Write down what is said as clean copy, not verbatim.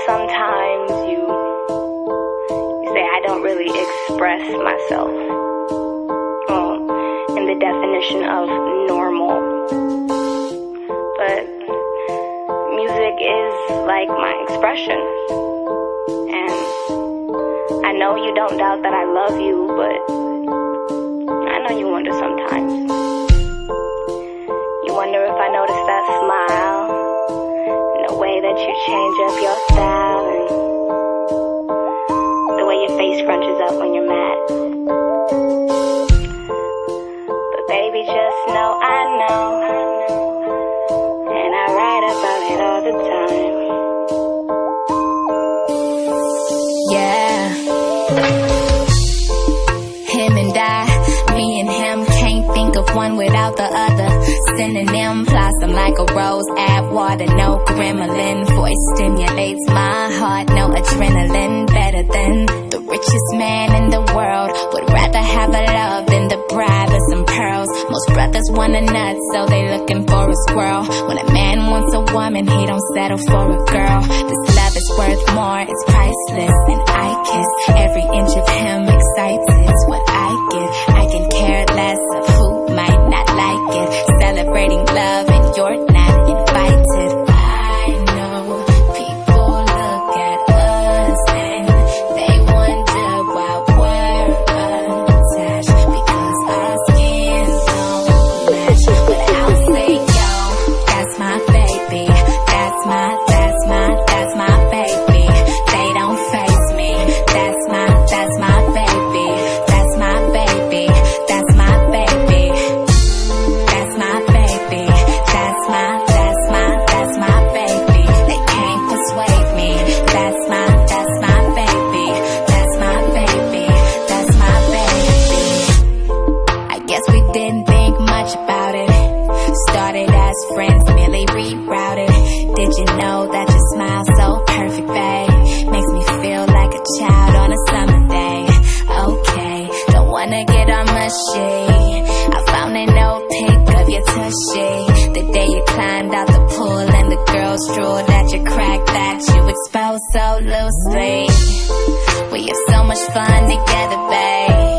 sometimes you say I don't really express myself in the definition of normal. But music is like my expression. And I know you don't doubt that I love you, but I know you wonder sometimes. You wonder if I notice that smile, the way that you change up your style, and the way your face crunches up when you're mad. But baby, just know I know, and I write about it all the time. Yeah. Him and I, me and him, can't think of one without the other. Synonym, blossom like a rose, add water, no gremlin. Voice stimulates my heart, no adrenaline. Better than the richest man in the world. Would rather have a love than the bribe of some pearls. Most brothers want a nut, so they looking for a squirrel. When a man wants a woman, he don't settle for a girl. This love is worth more, it's priceless. And I kiss every inch of him, excites it's what I give. I can care less of who might not like it. Celebrating love and you're not invited. I know people look at us and they wonder why we're attached, because our skin don't match. But I'll say, yo, that's my baby. That's my baby. They don't face me. That's my baby. That's my baby. That's my baby. That's my baby. That's my baby. They can't persuade me. That's my baby. That's my baby. That's my baby. I guess we didn't think much about it. Started as friends, merely rerouted. Did you know that your smile so perfect, babe? Makes me feel like a child on a summer day. Okay, don't wanna get on mushy. I found an old pic of your tushy. The day you climbed out the pool and the girls drooled at your crack that you exposed so loosely. We have so much fun together, babe.